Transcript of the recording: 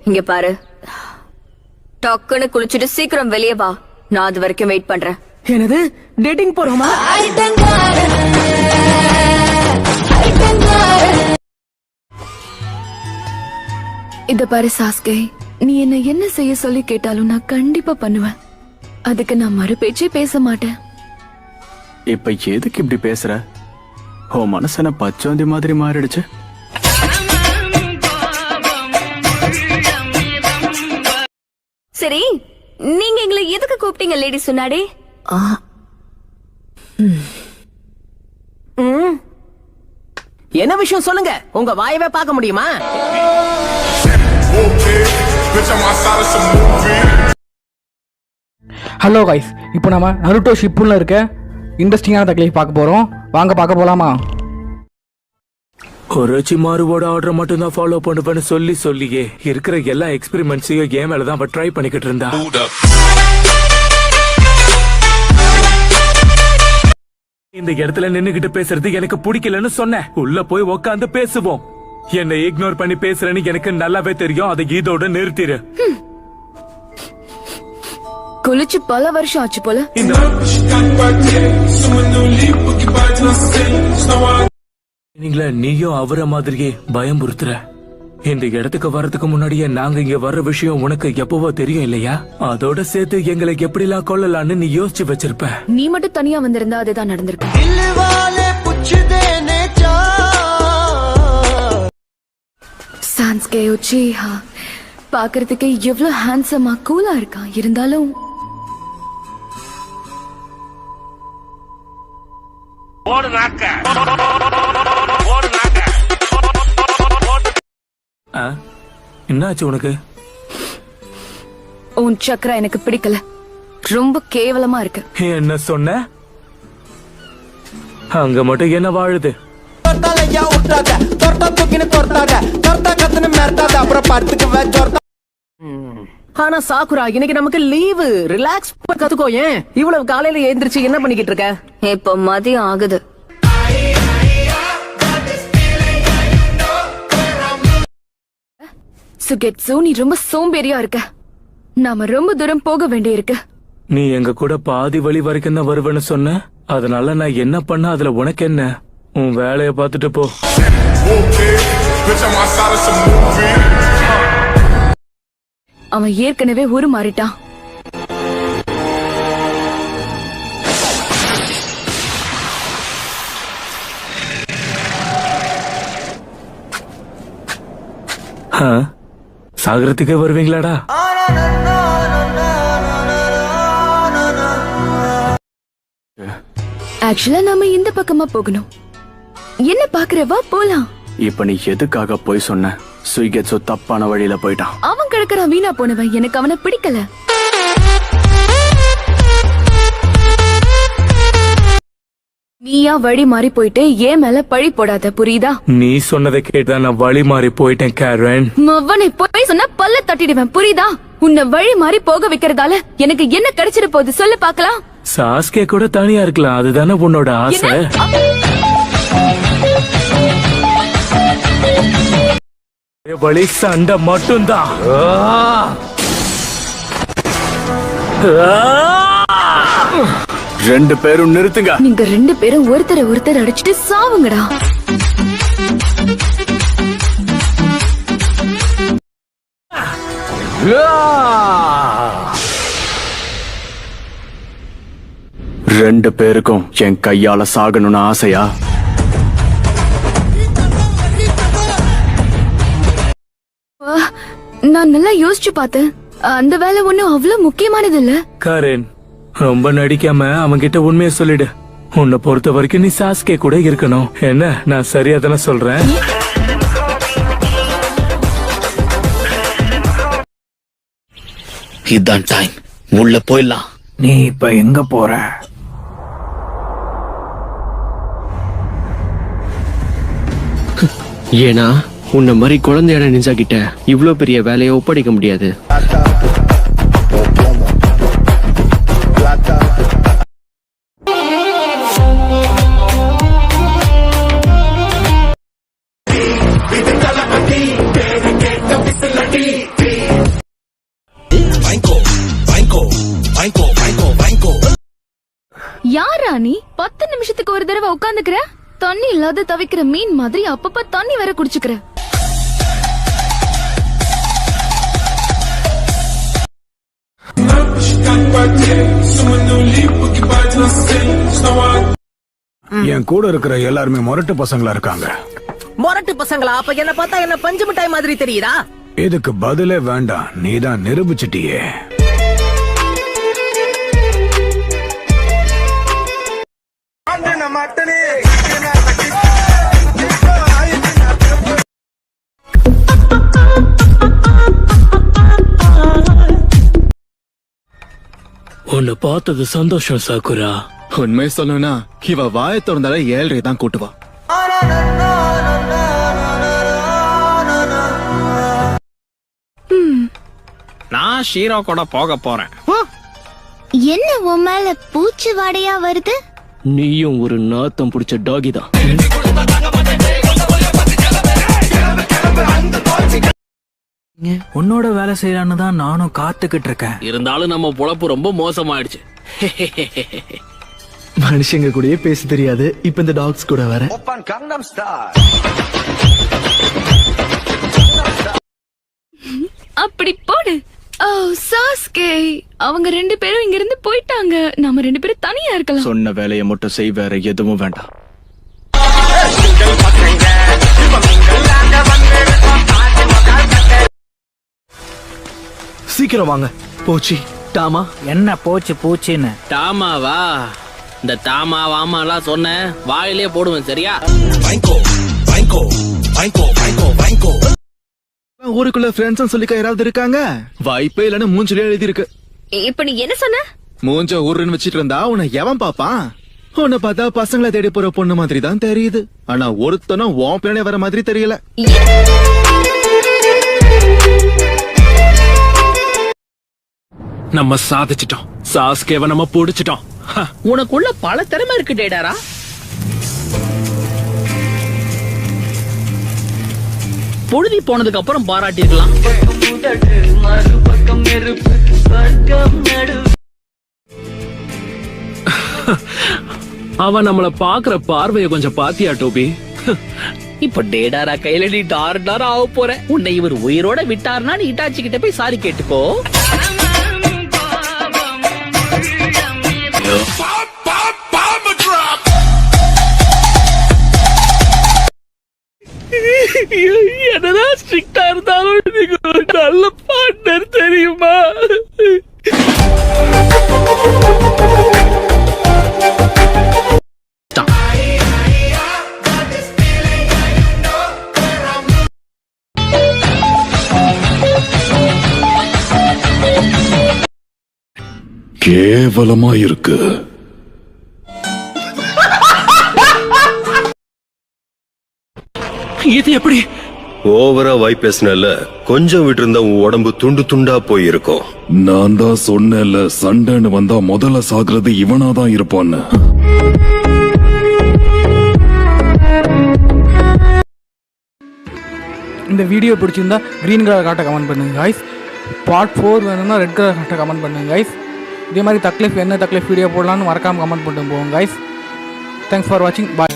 இங்க பாரு, டக்குன்னு குளிச்சுட்டு சீக்கிரம் வெளியே வா. நான் அது வரைக்கும் வெயிட் பண்றேன். என்னது, டேட்டிங் போறோமா? இத பாரு சாஸ்கே, நீ என்ன செய்ய சொல்லி கேட்டாலும் நான் கண்டிப்பா பண்ணுவேன். அதுக்கு நான் மறு பேச்சே பேச மாட்டேன். இப்ப எதுக்கு இப்படி பேசுற? ஓ மனசன பச்சோந்தி மாதிரி மாறிடுச்சு. சரி, நீங்க எங்களை எதுக்கு கூப்பிட்டீங்க லேடி சொன்னாடே? என்ன விஷயம் சொல்லுங்க, உங்க வாயவே பார்க்க முடியுமா? ஹலோ கைஸ், இப்போ நம்ம நருட்டோ ஷிப்புன்னு இருக்க இன்ட்ரெஸ்டிங்கான தகவலை பார்க்க போறோம். வாங்க பார்க்க போலாமா? ஒரோச்சிமாருவோட ஆர்டர் மட்டும் தான் ஃபாலோ பண்ணுவேன்னு சொல்லியே இருக்கிற எல்லா எக்ஸ்பெரிமெண்ட்ஸையும் கேம் மேல தான் ட்ரை பண்ணிக்கிட்டு இருந்தா. இந்த இடத்துல நின்னுகிட்டு பேசுறது எனக்கு பிடிக்கலன்னு சொன்னேன். உள்ள போய் உக்காந்து பேசுவோம். என்னை இக்னோர் பண்ணி பேசுறேன்னு எனக்கு நல்லாவே தெரியும். அதை இதோட நிறுத்திரு. குளிச்சு பல வருஷம் ஆச்சு போல. நீயும் அவரை மாதிரியே பயம்புறுத்துற. இந்த இடத்துக்கு வர்றதுக்கு முன்னாடியே நாங்க இங்க வர்ற விஷயம் உனக்கு எப்பவோ தெரியும் இல்லையா? அதோட சேர்த்து எங்களை எப்படிலாம் கொள்ளலான்னு நீ யோசிச்சு வச்சிருப்ப. நீ மட்டும் தனியா வந்திருந்தா அதுதான் நடந்திருக்கு. சான்ஸ்கே உச்சிஹா பாக்குறதுக்கு எவ்வளவு ஹேண்ட்ஸமா கூலா இருக்கான். இருந்தாலும் என்னாச்சு உனக்கு? உன் சக்கரா எனக்கு பிடிக்கல. ரொம்ப கேவலமா இருக்கு. என்ன சொன்ன? அங்க மட்டும் என்ன வாழுது? ஆனா சாக்குரா, இன்னைக்கு நமக்கு லீவு. ரிலாக்ஸ் கத்துக்கோ. ஏன் இவ்வளவு காலையில எழுந்திருச்சு என்ன பண்ணிக்கிட்டு இருக்க? இப்போ மதியம் ஆகுது. சுகெட்சு, நீ ரொம்ப சோம்பேறியா இருக்க. நாம ரொம்ப தூரம் போக வேண்டி இருக்கு. நீ எங்க கூட பாதி வழி வரைக்கும் தான் வருவேன்னு சொன்ன. அதனால நான் என்ன பண்ண அதுல உனக்கு என்ன? உன் வேலைய பார்த்துட்டு போ. அவன் ஏற்கனவே உருமாறிட்டான். சாகரத்துக்கே வருவீங்களாடா? ஆக்சுவலா நாம இந்த பக்கமா போகணும். என்ன பாக்குறவா? போலாம். இப்ப நீ எதுக்காக போய் சொன்ன? சுய்கெட்சோ தப்பான வழியில போயிட்டான். அவன் கிடக்குறான் வீணா போனவன். எனக்கு அவனை பிடிக்கல. நீயா வழி மாறி போயிட்டு ஏன் மேல பழி போடாத, புரியுதா? நீ சொன்னதை கேட்டா நான் வழி மாறி போயிட்டேன் கேரன். மவனை போய் சொன்னா பல்ல தட்டிடுவேன், புரியுதா? உன்னை வழி மாறி போக வைக்கிறதால எனக்கு என்ன கிடைச்சிட போகுது சொல்லு பாக்கலாம். சாஸ்கே கூட தனியா இருக்கலாம், அதுதானே உன்னோட ஆசை. வழி சண்டை மட்டும்தான். ரெண்டு பேரும் நிறுத்துங்க. நீங்க ரெண்டு பேரும் ஒருத்தர் அடிச்சுட்டு சாவுங்கடா. ரெண்டு பேருக்கும் என் கையால சாகணும்னு ஆசையா? நான் நல்லா யோசிச்சு பார்த்தேன். அந்த வேலை ஒண்ணும் அவ்வளவு முக்கியமானது இல்ல. கரேன், ரொம்ப நடிக்காம அவன்கிட்ட உண்மையை சொல்லிடு. உன்னை பொறுத்த வரைக்கும் நீ சாஸ்கே கூட இருக்கணும். என்ன, நான் சரியா தானே சொல்றேன்? இதான் டைம், உள்ள போயிடலாம். நீ இப்ப எங்க போற? ஏன்னா உன்ன மாதிரி குழந்தையான நிஞ்சா கிட்ட இவ்ளோ பெரிய வேலையை ஒப்படைக்க முடியாது. யாரா நீ 10 நிமிஷத்துக்கு ஒரு தடவை உட்காந்துக்கிற? தண்ணி இல்லாத தவிக்கிற மீன் மாதிரி அப்பப்ப தண்ணி வேற குடிச்சுக்கிற. என் கூட இருக்கிற எல்லாருமே முரட்டு பசங்களா இருக்காங்க. மொரட்டு பசங்களா? அப்ப என்ன பார்த்தா என்ன பஞ்சு மிட்டாய் மாதிரி தெரியுதா? இதுக்கு பதிலே வேண்டாம், நீதான் நிரூபிச்சிட்டியே. உன்னை பார்த்தது சந்தோஷம் சாக்குரா. உண்மை சொல்லணும்னா இவ வாயை திறந்தாலே 7:30 தான் கூட்டுவா. நான் ஷீரோ கூட போக போறேன். என்ன உன் மேல பூச்சி வாடையா வருது? நீயும் ஒரு நாத்தம் பிடிச்ச டாகி தான். உன்னோட வேலை செய்யலான்னு தான் நானும் காத்துக்கிட்டு இருக்கேன். இருந்தாலும் நம்ம பொழப்பு ரொம்ப மோசமாயிடுச்சு. மனுஷங்க கூடயே பேச தெரியாது, இப்ப இந்த டாக்ஸ் கூட வர. அப்படி போடு. ஓ சாஸ்கே, அவங்க 2 பேரும் இங்க இருந்து போயிட்டாங்க. நாம 2 பேரும் தனியா இருக்கலாம். சொன்ன வேலையை மட்டும் செய், வேற எதுவும் வேண்டாம். சீக்கிரம் வாங்க. போச்சு டாமா. என்ன போச்சு பூச்சின்னு? டாமாவா? இந்த டாமா வாமாலாம் சொன்ன வாயிலே போடுவேன், சரியா? ஊருக்குள்ள ஃப்ரெண்ட்ஸ் சொல்லிக்க யாராவது இருக்காங்க? வாய்ப்பே இல்லன்னு மூஞ்சிலே எழுதி இருக்கு. இப்ப நீ என்ன சொன்ன? மூஞ்ச ஊருன்னு வச்சிட்டு இருந்தா உன்னை எவன் பாப்பான்? உன்னை பார்த்தா பசங்களை தேடி போற பொண்ணு மாதிரி தான் தெரியுது. ஆனா ஒருத்தனும் உன் பின்னாடி வர மாதிரி தெரியல. நம்ம சாதிச்சிட்டோம். சாஸ்கேவை நம்ம பிடிச்சிட்டோம். உனக்குள்ள பல திறமை இருக்கு டேடாரா. பொழுதி போனதுக்கு அப்புறம் பாராட்டிருக்கலாம். அவன் நம்மள பாக்குற பார்வைய கொஞ்சம் பாத்தியா டோபி? இப்ப டேடாரா கையில நீ டார் ஆக போற. உன்னை இவர் உயிரோட விட்டாருன்னா நீ இட்டாச்சி கிட்ட போய் சாரி கேட்டுக்கோ. என்னதான் ஸ்ட்ரிக்டா இருந்தாலும் நீங்க ஒரு நல்ல பார்ட்னர், தெரியுமா? கேவலமா இருக்கு. இது எப்படி? ஓவரா வாய் பேசினல, கொஞ்சம் விட்டு இருந்தா உன் உடம்பு துண்டு துண்டா போயிருக்கும். நான் தான் சொன்னேன்ல, சண்டைன்னு வந்தா முதல்ல சாகுறது இவனாதான் இருப்பான்னு. இந்த வீடியோ பிடிச்சிருந்தா கிரீன் கலர் காட்ட கமெண்ட் பண்ணுங்க guys. பார்ட் 4 வேணும்னா ரெட் கலர் காட்ட கமெண்ட் பண்ணுங்க guys. இதே மாதிரி தக்லீஃப் என்ன தக்லீஃப் வீடியோ போடலாம்னு மறக்காம கமெண்ட் பண்ணிட்டு போங்க guys. தேங்க்ஸ் ஃபார் வாட்சிங். பாய்.